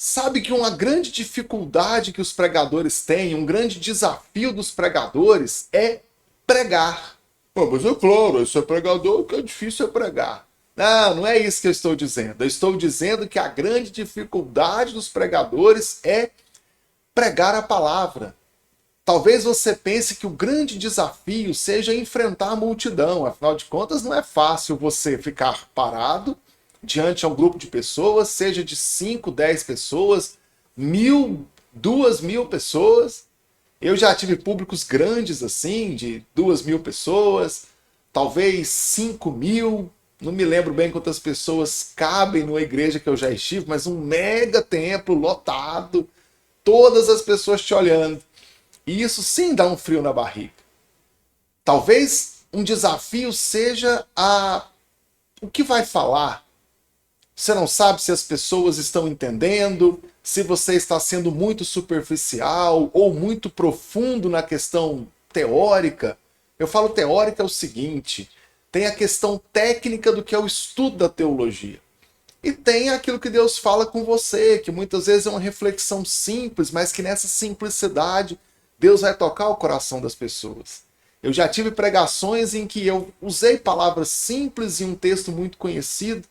Sabe que uma grande dificuldade que os pregadores têm, um grande desafio dos pregadores é pregar. Pô, mas é claro, isso é pregador, que é difícil é pregar. Não, não é isso que eu estou dizendo. Eu estou dizendo que a grande dificuldade dos pregadores é pregar a palavra. Talvez você pense que o grande desafio seja enfrentar a multidão. Afinal de contas, não é fácil você ficar parado diante a um grupo de pessoas, seja de 5, 10 pessoas, 1.000, 2.000 pessoas. Eu já tive públicos grandes assim, de 2.000 pessoas, talvez 5.000. Não me lembro bem quantas pessoas cabem numa igreja que eu já estive, mas um mega templo lotado, todas as pessoas te olhando. E isso sim dá um frio na barriga. Talvez um desafio seja o que vai falar. Você não sabe se as pessoas estão entendendo, se você está sendo muito superficial ou muito profundo na questão teórica. Eu falo teórica é o seguinte, tem a questão técnica do que é o estudo da teologia. E tem aquilo que Deus fala com você, que muitas vezes é uma reflexão simples, mas que nessa simplicidade Deus vai tocar o coração das pessoas. Eu já tive pregações em que eu usei palavras simples e um texto muito conhecido,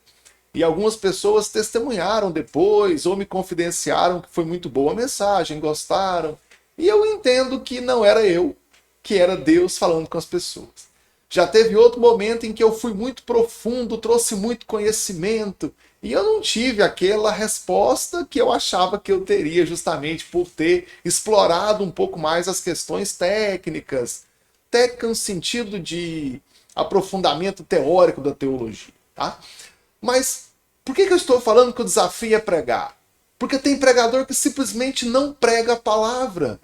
e algumas pessoas testemunharam depois, ou me confidenciaram que foi muito boa a mensagem, gostaram. E eu entendo que não era eu, que era Deus falando com as pessoas. Já teve outro momento em que eu fui muito profundo, trouxe muito conhecimento, e eu não tive aquela resposta que eu achava que eu teria, justamente por ter explorado um pouco mais as questões técnicas. Técnica no sentido de aprofundamento teórico da teologia. Tá? Mas por que eu estou falando que o desafio é pregar? Porque tem pregador que simplesmente não prega a palavra.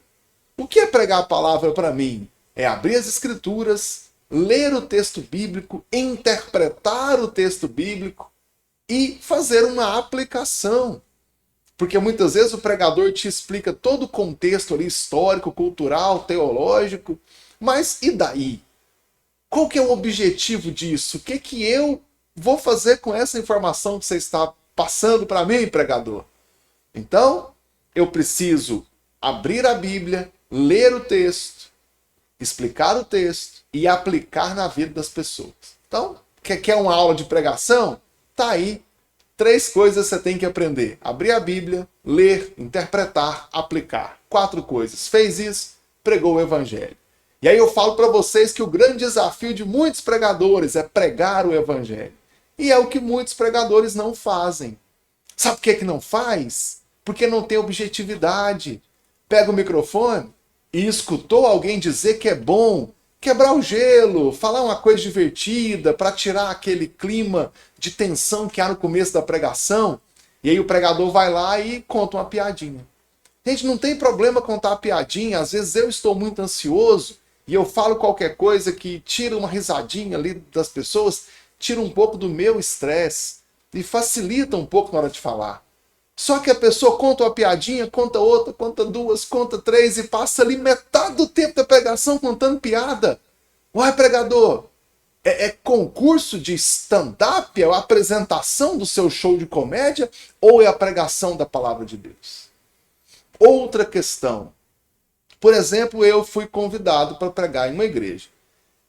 O que é pregar a palavra para mim? É abrir as escrituras, ler o texto bíblico, interpretar o texto bíblico e fazer uma aplicação. Porque muitas vezes o pregador te explica todo o contexto ali, histórico, cultural, teológico, mas e daí? Qual que é o objetivo disso? O que eu vou fazer com essa informação que você está passando para mim, pregador? Então, eu preciso abrir a Bíblia, ler o texto, explicar o texto e aplicar na vida das pessoas. Então, quer uma aula de pregação? Tá aí. 3 coisas você tem que aprender. Abrir a Bíblia, ler, interpretar, aplicar. 4 coisas. Fez isso, pregou o Evangelho. E aí eu falo para vocês que o grande desafio de muitos pregadores é pregar o Evangelho. E é o que muitos pregadores não fazem. Sabe por que não faz? Porque não tem objetividade. Pega o microfone e escutou alguém dizer que é bom quebrar o gelo, falar uma coisa divertida para tirar aquele clima de tensão que há no começo da pregação. E aí o pregador vai lá e conta uma piadinha. Gente, não tem problema contar a piadinha. Às vezes eu estou muito ansioso e eu falo qualquer coisa que tira uma risadinha ali das pessoas, tira um pouco do meu estresse e facilita um pouco na hora de falar. Só que a pessoa conta uma piadinha, conta outra, conta 2, conta 3 e passa ali metade do tempo da pregação contando piada. Uai, pregador, é concurso de stand-up? É a apresentação do seu show de comédia? Ou é a pregação da palavra de Deus? Outra questão. Por exemplo, eu fui convidado para pregar em uma igreja.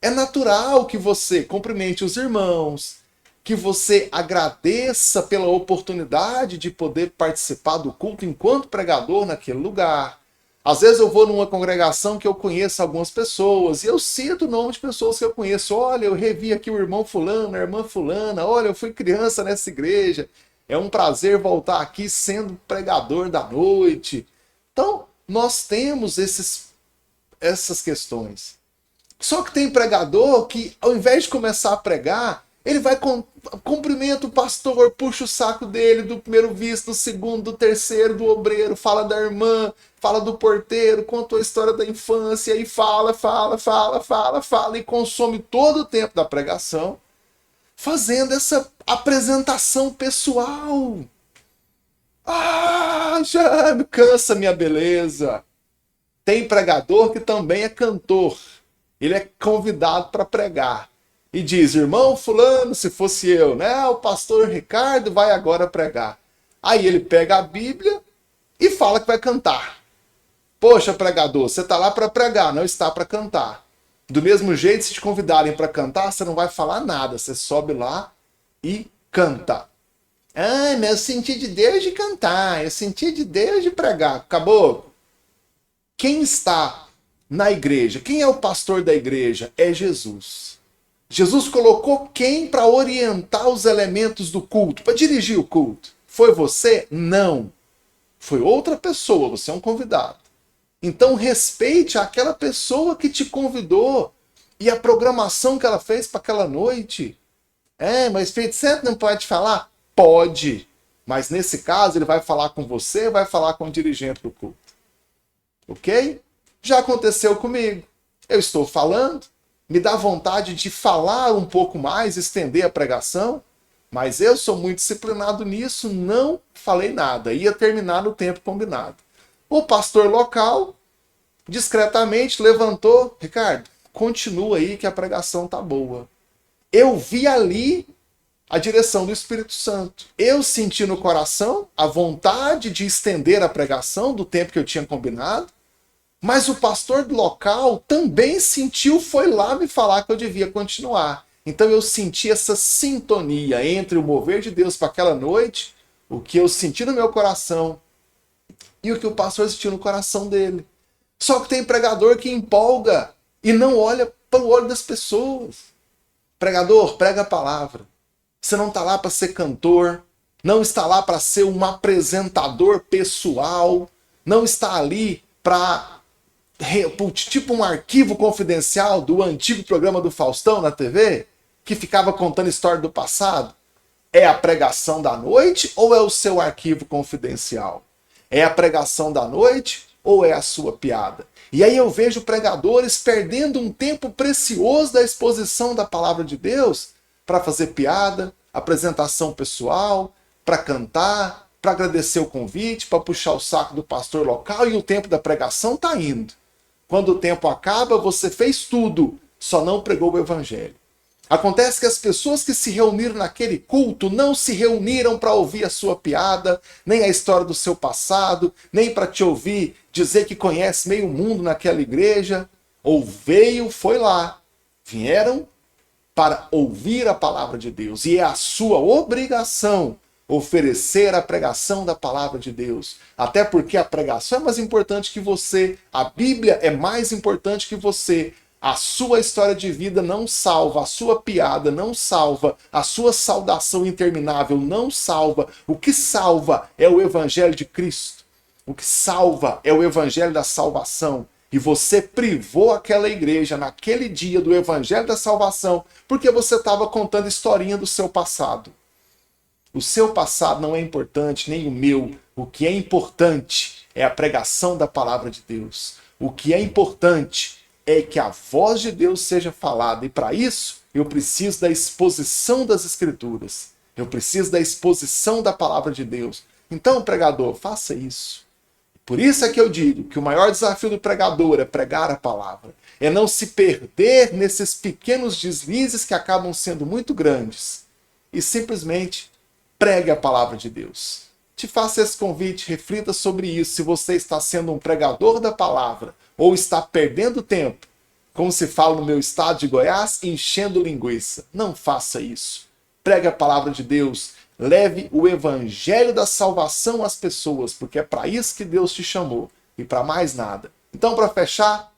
É natural que você cumprimente os irmãos, que você agradeça pela oportunidade de poder participar do culto enquanto pregador naquele lugar. Às vezes eu vou numa congregação que eu conheço algumas pessoas e eu cito o nome de pessoas que eu conheço. Olha, eu revi aqui o irmão fulano, a irmã fulana. Olha, eu fui criança nessa igreja. É um prazer voltar aqui sendo pregador da noite. Então, nós temos essas questões. Só que tem pregador que, ao invés de começar a pregar, ele vai cumprimenta o pastor, puxa o saco dele, do primeiro visto, do segundo, do terceiro, do obreiro, fala da irmã, fala do porteiro, conta a história da infância, e fala, e consome todo o tempo da pregação, fazendo essa apresentação pessoal. Ah, já me cansa minha beleza. Tem pregador que também é cantor. Ele é convidado para pregar. E diz, irmão fulano, se fosse eu, né? O pastor Ricardo vai agora pregar. Aí ele pega a Bíblia e fala que vai cantar. Poxa, pregador, você está lá para pregar, não está para cantar. Do mesmo jeito, se te convidarem para cantar, você não vai falar nada. Você sobe lá e canta. Ah, mas eu senti de Deus de cantar, eu senti de Deus de pregar. Acabou. Quem está na igreja? Quem é o pastor da igreja? É Jesus. Jesus colocou quem para orientar os elementos do culto, para dirigir o culto? Foi você? Não. Foi outra pessoa, você é um convidado. Então respeite aquela pessoa que te convidou e a programação que ela fez para aquela noite. Mas o Espírito Santo não pode falar? Pode. Mas nesse caso ele vai falar com você, vai falar com o dirigente do culto. Ok? Já aconteceu comigo. Eu estou falando, me dá vontade de falar um pouco mais, estender a pregação, mas eu sou muito disciplinado nisso, não falei nada. Ia terminar no tempo combinado. O pastor local, discretamente, levantou. Ricardo, continua aí que a pregação tá boa. Eu vi ali a direção do Espírito Santo. Eu senti no coração a vontade de estender a pregação do tempo que eu tinha combinado, mas o pastor do local também sentiu, foi lá me falar que eu devia continuar. Então eu senti essa sintonia entre o mover de Deus para aquela noite, o que eu senti no meu coração e o que o pastor sentiu no coração dele. Só que tem pregador que empolga e não olha para o olho das pessoas. Pregador, prega a palavra. Você não está lá para ser cantor, não está lá para ser um apresentador pessoal, não está ali para tipo um arquivo confidencial do antigo programa do Faustão na TV, que ficava contando história do passado. É a pregação da noite ou é o seu arquivo confidencial? É a pregação da noite ou é a sua piada? E aí eu vejo pregadores perdendo um tempo precioso da exposição da palavra de Deus para fazer piada, apresentação pessoal, para cantar, para agradecer o convite, para puxar o saco do pastor local, e o tempo da pregação está indo. Quando o tempo acaba, você fez tudo, só não pregou o evangelho. Acontece que as pessoas que se reuniram naquele culto não se reuniram para ouvir a sua piada, nem a história do seu passado, nem para te ouvir dizer que conhece meio mundo naquela igreja. Ou foi lá, vieram para ouvir a palavra de Deus. E é a sua obrigação oferecer a pregação da palavra de Deus. Até porque a pregação é mais importante que você. A Bíblia é mais importante que você. A sua história de vida não salva, a sua piada não salva, a sua saudação interminável não salva. O que salva é o Evangelho de Cristo. O que salva é o Evangelho da salvação. E você privou aquela igreja naquele dia do Evangelho da salvação porque você estava contando historinha do seu passado. O seu passado não é importante, nem o meu. O que é importante é a pregação da palavra de Deus. O que é importante é que a voz de Deus seja falada. E para isso, eu preciso da exposição das Escrituras. Eu preciso da exposição da palavra de Deus. Então, pregador, faça isso. Por isso é que eu digo que o maior desafio do pregador é pregar a palavra. É não se perder nesses pequenos deslizes que acabam sendo muito grandes. E simplesmente pregue a palavra de Deus. Te faço esse convite, reflita sobre isso. Se você está sendo um pregador da palavra ou está perdendo tempo, como se fala no meu estado de Goiás, enchendo linguiça. Não faça isso. Pregue a palavra de Deus. Leve o evangelho da salvação às pessoas, porque é para isso que Deus te chamou e para mais nada. Então, para fechar,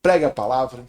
pregue a palavra.